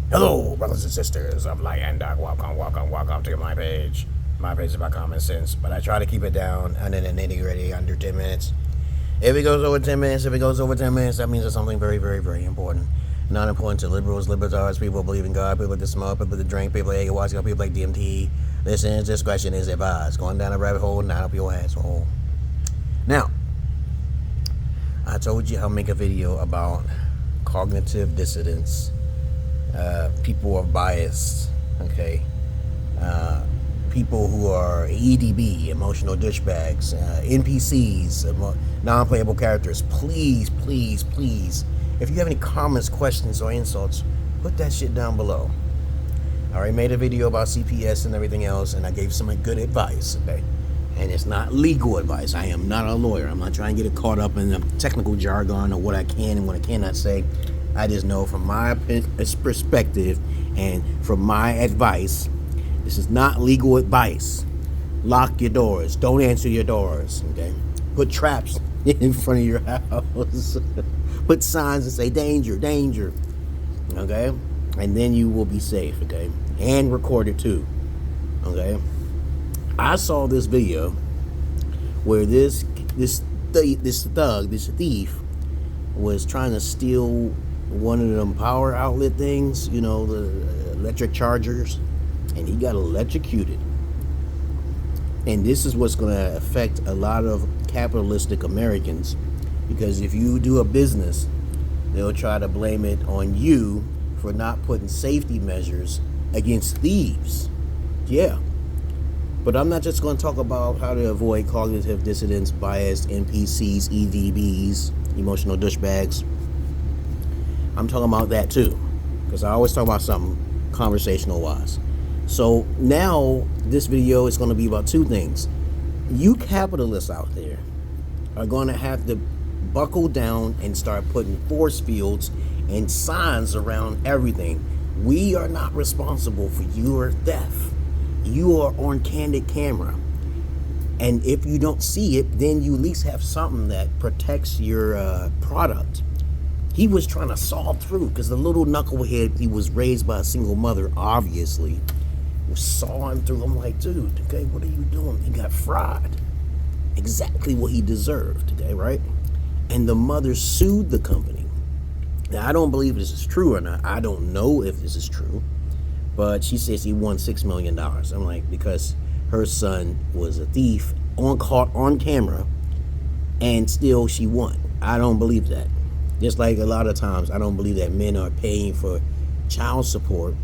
Hello, brothers and sisters of light and dark. Welcome to my page. My page is about common sense, but I try to keep it down under the nitty-gritty, under 10 minutes. If it goes over 10 minutes, that means it's something very, very, very important. Not important to liberals, libertarians, people who believe in God, people that smoke, people that drink, people like ayahuasca, people like DMT. Listeners' discretion is advised. Going down a rabbit hole, not up your asshole. Now, I told you I'll make a video about cognitive dissonance. People are biased, okay? People who are EDB, emotional douchebags, NPCs, non-playable characters. Please, please, please, if you have any comments, questions, or insults, put that shit down below. I already made a video about CPS and everything else, and I gave some good advice, okay? And it's not legal advice. I am not a lawyer. I'm not trying to get it caught up in the technical jargon or what I can and what I cannot say. I just know from my perspective and from my advice, this is not legal advice. Lock your doors. Don't answer your doors, okay? Put traps in front of your house. Put signs that say danger, danger, okay? And then you will be safe, okay? And record it too, okay? I saw this video where this thief was trying to steal one of them power outlet things, you know, the electric chargers, and he got electrocuted. And this is what's going to affect a lot of capitalistic Americans, because if you do a business, they'll try to blame it on you for not putting safety measures against thieves. Yeah. But I'm not just going to talk about how to avoid cognitive dissonance, biased NPCs, EDBs, emotional douchebags. I'm talking about that too, because I always talk about something conversational wise. So now this video is going to be about two things. You capitalists out there are going to have to buckle down and start putting force fields and signs around everything. We are not responsible for your theft. You are on candid camera. And if you don't see it, then you at least have something that protects your product. He was trying to saw through, because the little knucklehead, he was raised by a single mother, obviously, was sawing through. I'm like, dude, okay, what are you doing? He got fried. Exactly what he deserved, okay, right? And the mother sued the company. Now, I don't believe this is true or not. I don't know if this is true. But she says he won $6 million. I'm like, because her son was a thief, caught on camera, and still she won. I don't believe that. Just like a lot of times, I don't believe that men are paying for child support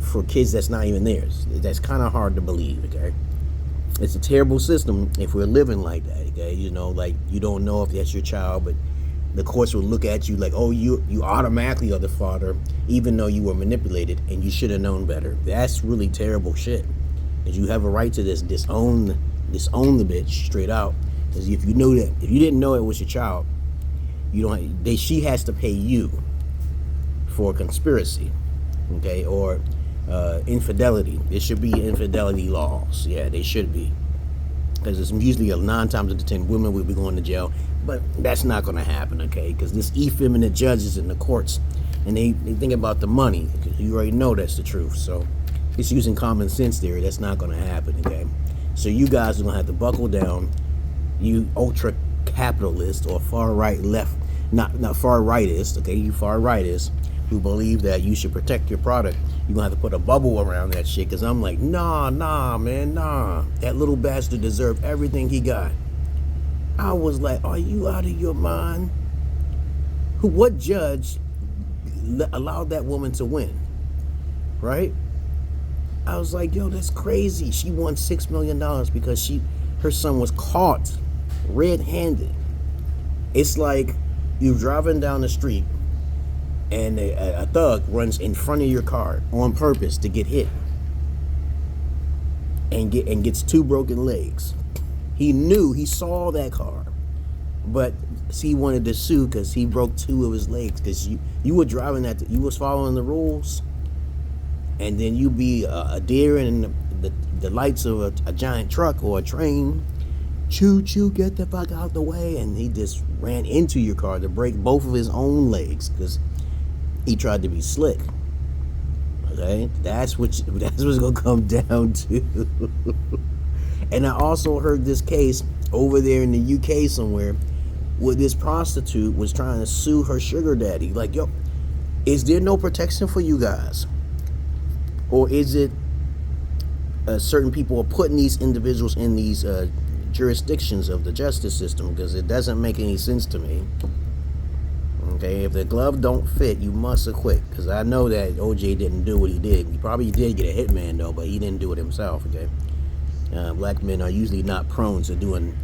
for kids that's not even theirs. That's kind of hard to believe, okay? It's a terrible system if we're living like that, okay? You know, like, you don't know if that's your child, but the courts will look at you like, oh, you automatically are the father, even though you were manipulated and you should have known better. That's really terrible shit. Because you have a right to disown the bitch straight out. Because if you know that, if you didn't know it was your child, she has to pay you for conspiracy, okay, or infidelity. There should be infidelity laws. Yeah, they should be, because it's usually 9 times out of 10 women will be going to jail, but that's not going to happen, okay, because this effeminate judges in the courts, and they think about the money. You already know that's the truth, so it's using common sense theory. That's not going to happen, okay? So you guys are going to have to buckle down, you ultra capitalist or far right left, not far rightist, okay, you far rightists who believe that you should protect your product. You're gonna have to put a bubble around that shit, because I'm like, nah, man, nah. That little bastard deserved everything he got. I was like, are you out of your mind? What judge allowed that woman to win, right? I was like, yo, that's crazy. She won $6 million because her son was caught red-handed. It's like you're driving down the street and a thug runs in front of your car on purpose to get hit and gets 2 broken legs. He saw that car, but he wanted to sue because he broke 2 of his legs, because you were driving you was following the rules, and then you be a deer in the lights of a giant truck or a train. Choo, get the fuck out the way. And he just ran into your car to break both of his own legs because he tried to be slick. Okay, that's what's gonna come down to. And I also heard this case over there in the UK somewhere, where this prostitute was trying to sue her sugar daddy. Like, yo, is there no protection for you guys, or is it certain people are putting these individuals in these jurisdictions of the justice system? Because it doesn't make any sense to me. Okay, if the glove don't fit, you must acquit. Because I know that OJ didn't do what he did. He probably did get a hitman though, but he didn't do it himself. Okay, black men are usually not prone to doing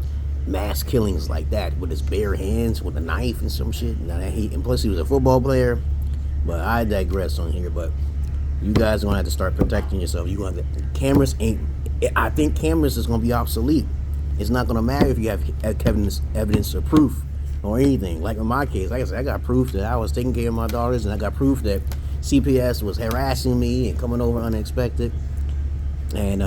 mass killings like that with his bare hands, with a knife and some shit. And plus he was a football player. But I digress on here. But you guys are gonna have to start protecting yourself. You gonna cameras ain't. I think cameras is gonna be obsolete. It's not gonna matter if you have evidence or proof or anything. Like in my case, like I said, I got proof that I was taking care of my daughters, and I got proof that CPS was harassing me and coming over unexpected. And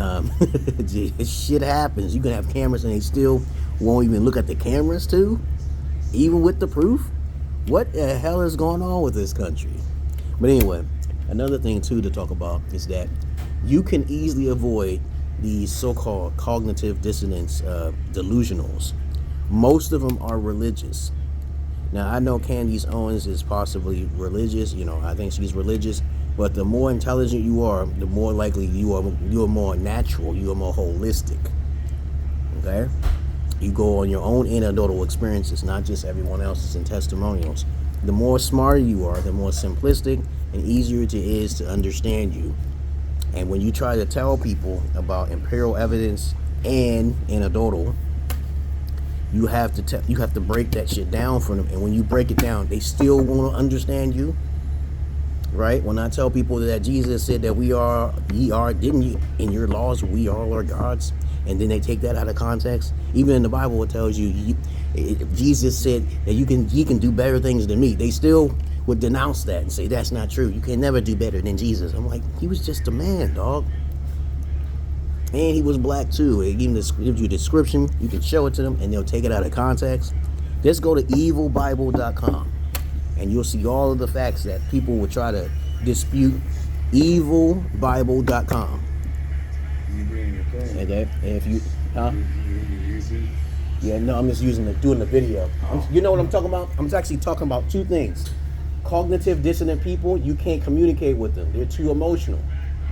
shit happens. You can have cameras and they still won't even look at the cameras too, even with the proof. What the hell is going on with this country? But anyway, another thing too to talk about is that you can easily avoid these so-called cognitive dissonance delusionals. Most of them are religious. Now, I know Candace Owens is possibly religious. You know, I think she's religious. But the more intelligent you are, the more likely you are more natural, you are more holistic. Okay? You go on your own anecdotal experiences, not just everyone else's and testimonials. The more smarter you are, the more simplistic and easier it is to understand you. And when you try to tell people about empirical evidence and anecdotal, you have to break that shit down for them. And when you break it down, they still want to understand you. Right? When I tell people that Jesus said that ye are, didn't you, in your laws, we all are gods, and then they take that out of context. Even in the Bible, it tells you, Jesus said that ye can do better things than me. They still would denounce that and say that's not true. You can never do better than Jesus. I'm like, he was just a man, dog. And he was black too. It gives you a description. You can show it to them, and they'll take it out of context. Just go to evilbible.com. and you'll see all of the facts that people will try to dispute. evilbible.com. You bring your phone. Okay, and if you, huh? You YouTube? Yeah, no, I'm just doing the video. You know what I'm talking about? I'm actually talking about two things. Cognitive dissonant people, you can't communicate with them. They're too emotional.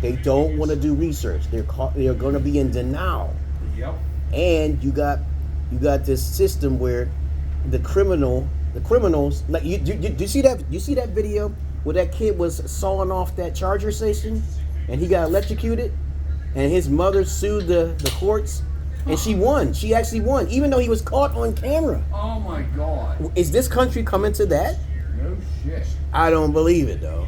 They don't want to do research. They're going to be in denial. Yep. And you got this system where the criminals, like you see that video where that kid was sawing off that charger station and he got electrocuted, and his mother sued the courts, and she won. She actually won, even though he was caught on camera. Oh my God. Is this country coming to that? No shit. I don't believe it though.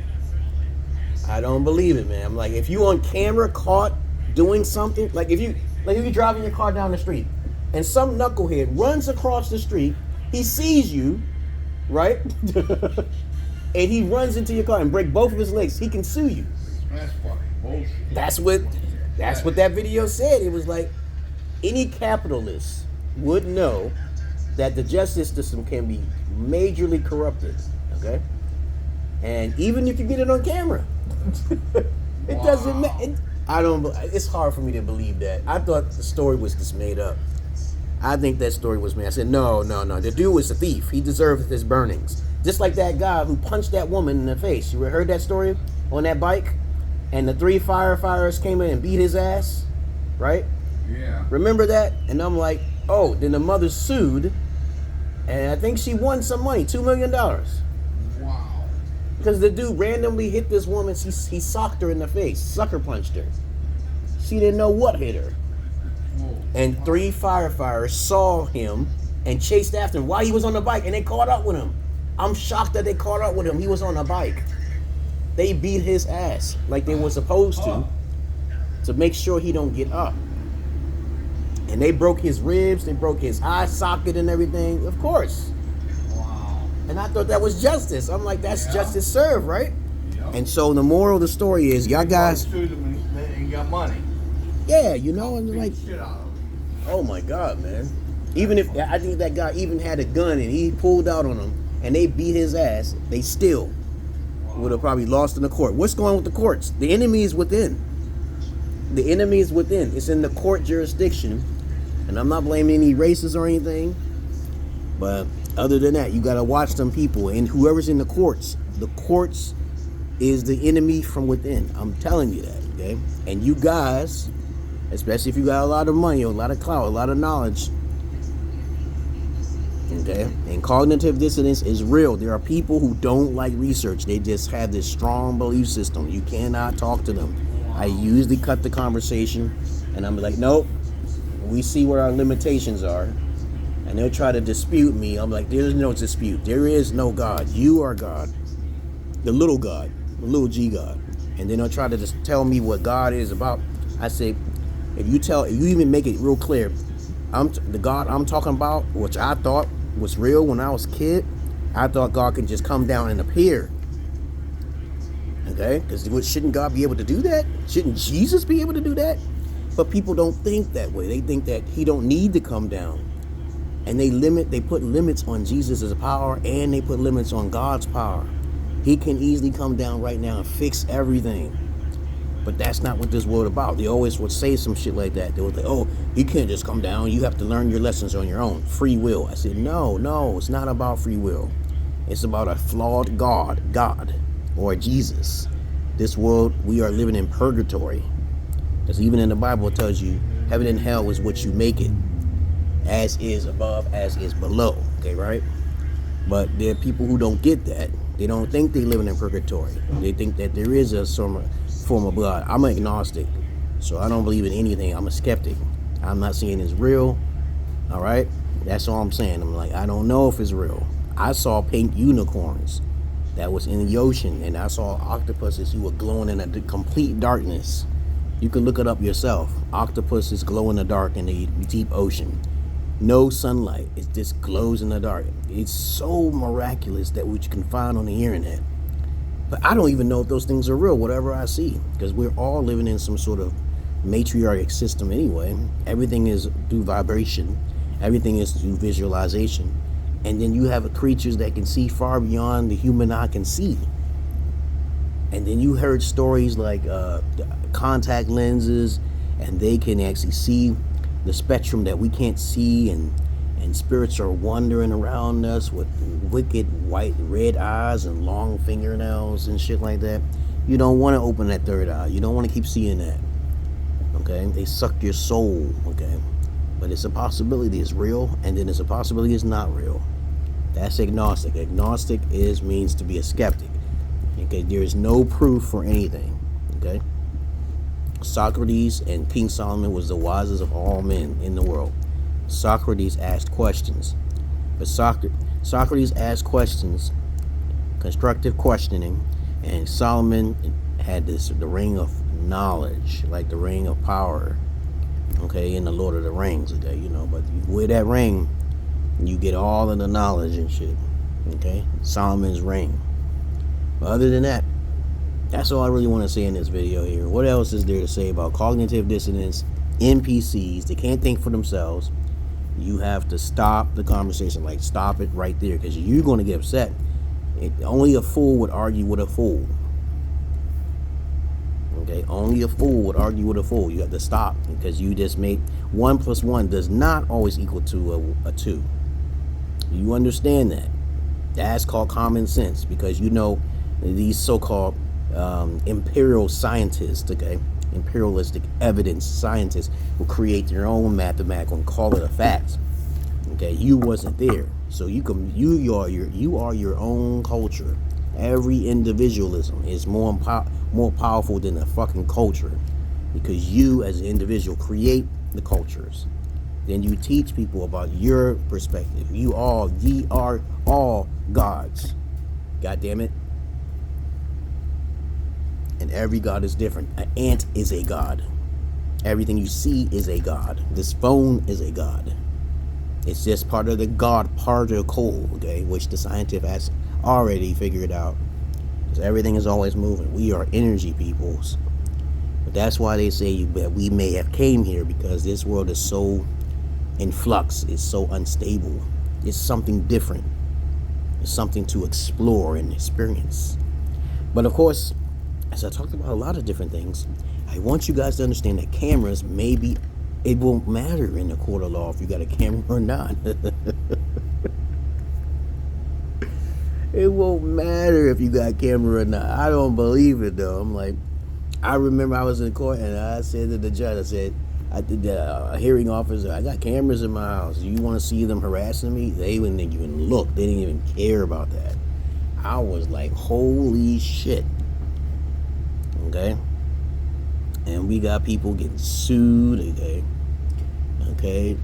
I don't believe it, man. I'm like, if you on camera caught doing something, like if you driving your car down the street and some knucklehead runs across the street, he sees you, right? And he runs into your car and break both of his legs, he can sue you. That's fucking bullshit. That's what that video said. It was like, any capitalist would know that the justice system can be majorly corrupted, okay? And even if you get it on camera, it doesn't matter. It's hard for me to believe that. I thought the story was just made up. I think that story was made. I said, no. The dude was a thief. He deserved his burnings. Just like that guy who punched that woman in the face. You ever heard that story? On that bike? And the 3 firefighters came in and beat his ass? Right? Yeah. Remember that? And I'm like, oh, then the mother sued. And I think she won some money, $2 million. Wow. Because the dude randomly hit this woman. He socked her in the face, sucker punched her. She didn't know what hit her. Whoa. And 3 firefighters saw him and chased after him while he was on the bike, and they caught up with him. I'm shocked that they caught up with him. He was on a bike. They beat his ass like they were supposed to make sure he don't get up. And they broke his ribs, they broke his eye socket and everything, of course. Wow. And I thought that was justice. I'm like, that's justice served, right? Yep. And so the moral of the story is, y'all guys, Sued them and got money. yeah, you know, and Beat like, the shit out of them. oh my God, man. Even if, I think that guy even had a gun and he pulled out on them and they beat his ass, they still, Wow. would have probably lost in the court. What's going on with the courts? The enemy is within. The enemy is within. It's in the court jurisdiction. And I'm not blaming any races or anything. But other than that, you got to watch them people. And whoever's in the courts is the enemy from within. I'm telling you that, okay? And you guys, especially if you got a lot of money, a lot of clout, a lot of knowledge, okay? And cognitive dissonance is real. There are people who don't like research. They just have this strong belief system. You cannot talk to them. I usually cut the conversation, and I'm like, nope, we see where our limitations are. And they'll try to dispute me. I'm like, there's no dispute. There is no God. You are God. The little God. The little G God. And then they'll try to just tell me what God is about. I say, if you even make it real clear, the God I'm talking about, which I thought was real when I was a kid, I thought God could just come down and appear. Okay? Because shouldn't God be able to do that? Shouldn't Jesus be able to do that? But people don't think that way. They think that he don't need to come down. And they put limits on Jesus' power, and they put limits on God's power. He can easily come down right now and fix everything. But that's not what this world about. They always would say some shit like that. They would say, oh, he can't just come down. You have to learn your lessons on your own. Free will. I said, no, it's not about free will. It's about a flawed God, or Jesus. This world, we are living in purgatory. Because even in the Bible, it tells you, heaven and hell is what you make it. As is above, as is below. Okay, right? But there are people who don't get that. They don't think they're living in purgatory. They think that there is a form of God. I'm an agnostic, so I don't believe in anything. I'm a skeptic. I'm not saying it's real. All right? That's all I'm saying. I'm like, I don't know if it's real. I saw pink unicorns that was in the ocean, and I saw octopuses who were glowing in a complete darkness. You can look it up yourself. Octopuses glow in the dark in the deep ocean. No sunlight. It just glows in the dark. It's so miraculous that which you can find on the internet. But I don't even know if those things are real, whatever I see. Because we're all living in some sort of matriarchic system anyway. Everything is through vibration. Everything is through visualization. And then you have creatures that can see far beyond the human eye can see. And then you heard stories like contact lenses, and they can actually see the spectrum that we can't see, and spirits are wandering around us with wicked white red eyes and long fingernails and shit like that. You don't want to open that third eye. You don't want to keep seeing that. Okay? They suck your soul. Okay? But it's a possibility it's real, and then it's a possibility it's not real. That's agnostic. Agnostic means to be a skeptic. Okay? There is no proof for anything. Okay? Socrates and King Solomon was the wisest of all men in the world. Socrates asked questions. But Socrates asked questions, constructive questioning, and Solomon had the ring of knowledge, like the ring of power, okay, in the Lord of the Rings, okay, but you wear that ring, you get all of the knowledge and shit, okay, Solomon's ring. But other than that, that's all I really want to say in this video here. What else is there to say about cognitive dissonance, NPCs? They can't think for themselves. You have to stop the conversation. Like, stop it right there, because you're going to get upset. Only a fool would argue with a fool. Okay? Only a fool would argue with a fool. You have to stop, because you just made 1 + 1 does not always equal to a 2. You understand that. That's called common sense, because these so-called imperial scientists, okay, imperialistic evidence scientists will create their own mathematical and call it a fact. Okay, you wasn't there, so you are your own culture. Every individualism is more powerful than a fucking culture, because you as an individual create the cultures. Then you teach people about your perspective. Ye are all gods. God damn it. And every god is different. An ant is a god. Everything you see is a god. This phone is a god. It's just part of the god particle, okay, which the scientist has already figured out. Because everything is always moving. We are energy peoples. But that's why they say that we may have came here, because this world is so in flux. It's so unstable. It's something different. It's something to explore and experience. But of course, as I talked about a lot of different things, I want you guys to understand that cameras maybe it won't matter in the court of law if you got a camera or not. It won't matter if you got a camera or not. I don't believe it though. I'm like, I remember I was in court and I said to the judge, I said, I did a hearing officer, I got cameras in my house. You want to see them harassing me? They wouldn't even look. They didn't even care about that. I was like, holy shit. Okay? And we got people getting sued, okay? Okay?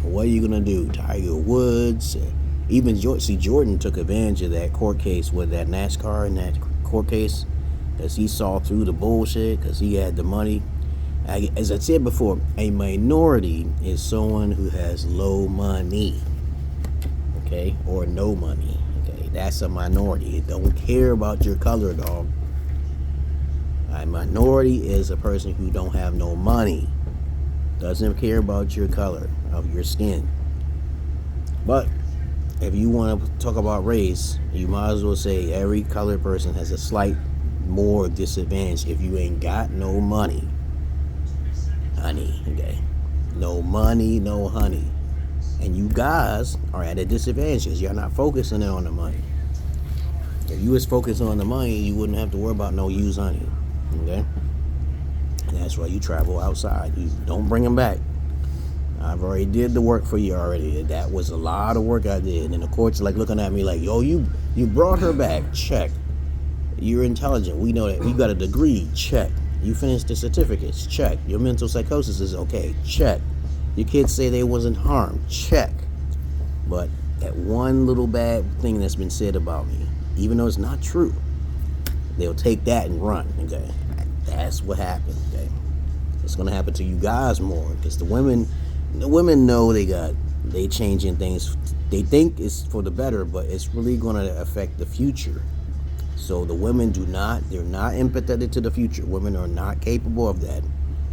What are you going to do? Tiger Woods? Even Jordan took advantage of that court case with that NASCAR in that court case because he saw through the bullshit because he had the money. As I said before, a minority is someone who has low money, okay, or no money, okay. That's a minority. It don't care about your color, dog. A minority is a person who don't have no money, doesn't care about your color of your skin. But if you want to talk about race, you might as well say every colored person has a slight more disadvantage if you ain't got no money. Honey, okay? No money, no honey. And you guys are at a disadvantage because you're not focusing on the money. If you was focused on the money, you wouldn't have to worry about no used honey, okay? And that's why you travel outside. You don't bring them back. I've already did the work for you already. That was a lot of work I did. And the court's like looking at me like, yo, you brought her back. Check. You're intelligent. We know that. You got a degree. Check. You finished the certificates. Check. Your mental psychosis is okay. Check. Your kids say they wasn't harmed. Check. But that one little bad thing that's been said about me, even though it's not true, they'll take that and run. Okay. That's what happened. Okay. It's gonna happen to you guys more because the women know they changing things. They think it's for the better, but it's really gonna affect the future. So the women they're not empathetic to the future. Women are not capable of that.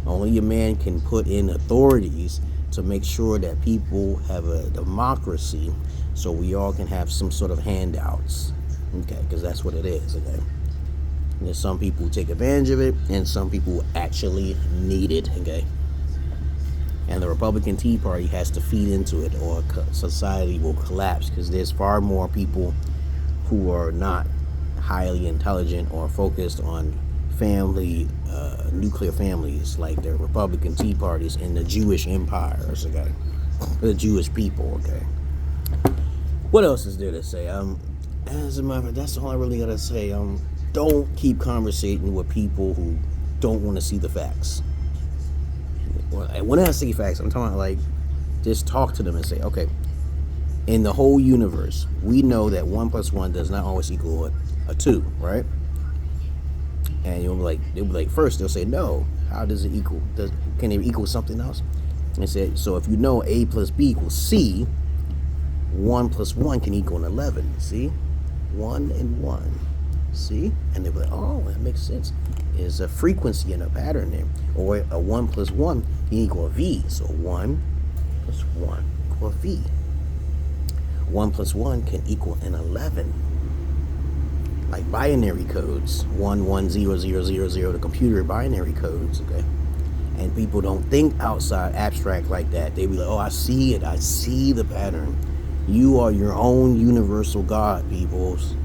Only a man can put in authorities to make sure that people have a democracy so we all can have some sort of handouts. Okay, because that's what it is, okay? And there's some people who take advantage of it and some people who actually need it, okay? And the Republican Tea Party has to feed into it or society will collapse because there's far more people who are not highly intelligent or focused on family, nuclear families like the Republican Tea Parties and the Jewish empires, okay? The Jewish people, okay? What else is there to say? As a matter of fact, that's all I really gotta say. Don't keep conversating with people who don't want to see the facts. When I see facts, I'm talking about like, just talk to them and say, okay, in the whole universe, we know that 1 + 1 does not always equal a 2, right? And they'll be like, first they'll say, no, how does it equal? Can it equal something else? And say, so if you know A plus B equals C, 1 + 1 can equal 11. See, 1 and 1. See, and they'll be like, oh, that makes sense. There's a frequency and a pattern there. Or a 1 + 1 can equal a V. So 1 + 1 equal V. 1 + 1 can equal an 11. Like binary codes, 1 1 0 0 0 0, the computer binary codes, okay? And people don't think outside abstract like that. They be like, oh, I see it. I see the pattern. You are your own universal God, peoples.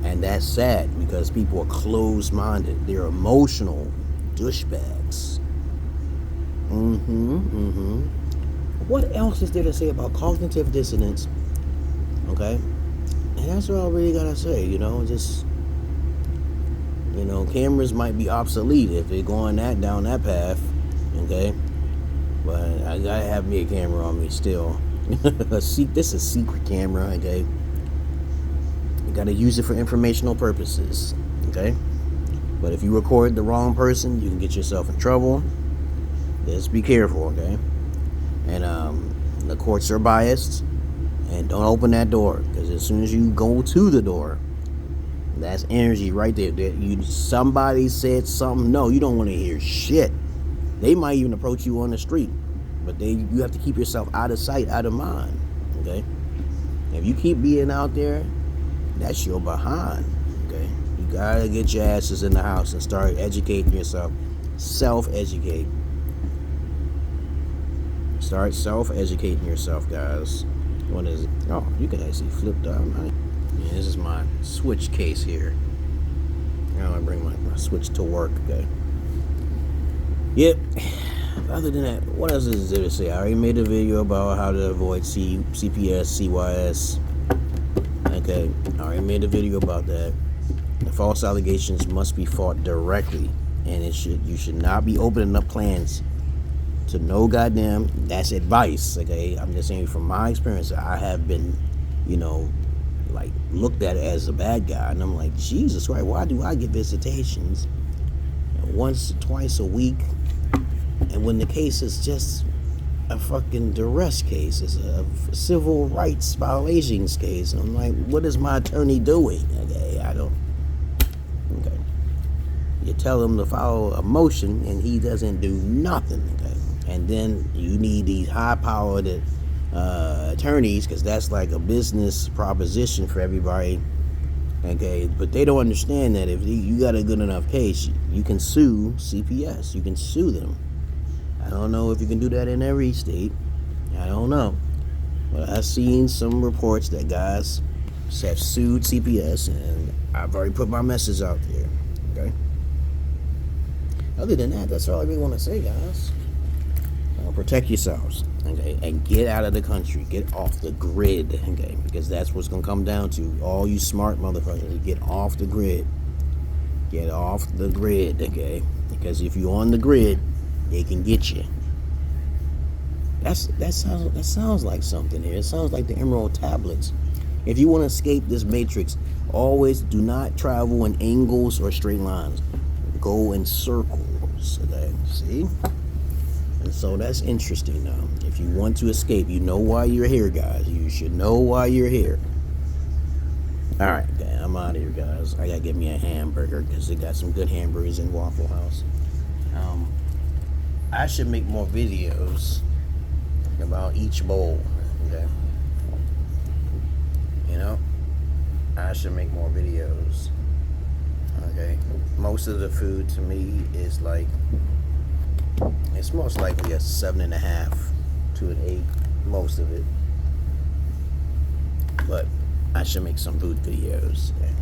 And that's sad because people are closed-minded. They're emotional douchebags. What else is there to say about cognitive dissonance? Okay? And that's what I really gotta say, just, cameras might be obsolete if they're going down that path, okay? But I gotta have me a camera on me still. This is a secret camera, okay? You gotta use it for informational purposes, okay? But if you record the wrong person, you can get yourself in trouble. Just be careful, okay? And the courts are biased. And don't open that door, because as soon as you go to the door, that's energy right there. Somebody said something. No, you don't want to hear shit. They might even approach you on the street, but you have to keep yourself out of sight, out of mind. Okay. If you keep being out there, that's your behind. Okay, you gotta get your asses in the house and start educating yourself. Self-educate. Start self-educating yourself, guys. What is it? Oh, you can actually flip down. Yeah, this is my switch case here. Now I bring my switch to work. Okay. Yep. Other than that, what else is there to say? I already made a video about how to avoid CPS, CYS. Okay, I already made a video about that. The false allegations must be fought directly, and you should not be opening up plans to no goddamn. That's advice. Okay, I'm just saying from my experience, I have been, like looked at as a bad guy, and I'm like, Jesus Christ, why do I get visitations once, twice a week? And when the case is just a fucking duress case, it's a civil rights violations case, and I'm like, what is my attorney doing? Okay, I don't. Okay, you tell him to follow a motion, and he doesn't do nothing. Okay, and then you need these high-powered attorneys, because that's like a business proposition for everybody. Okay, but they don't understand that if you got a good enough case, you can sue CPS. You can sue them. I don't know if you can do that in every state. I don't know. But I've seen some reports that guys have sued CPS, and I've already put my message out there. Okay? Other than that, that's all I really want to say, guys. Protect yourselves. Okay? And get out of the country. Get off the grid. Okay? Because that's what's going to come down to. All you smart motherfuckers, get off the grid. Get off the grid. Okay? Because if you're on the grid, they can get you. That sounds like something here. It sounds like the Emerald Tablets. If you want to escape this matrix, always do not travel in angles or straight lines. Go in circles. Okay? See? And so that's interesting now. If you want to escape, you know why you're here, guys. You should know why you're here. Alright, I'm out of here, guys. I gotta get me a hamburger because they got some good hamburgers in Waffle House. I should make more videos about each bowl. Okay. I should make more videos. Okay. Most of the food to me is like, it's most likely a 7.5 to an 8. Most of it. But I should make some food videos. Okay.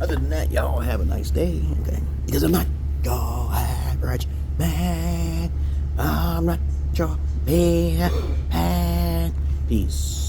Other than that, y'all have a nice day. Okay. Because I'm not your average man. I'm not your man. Peace.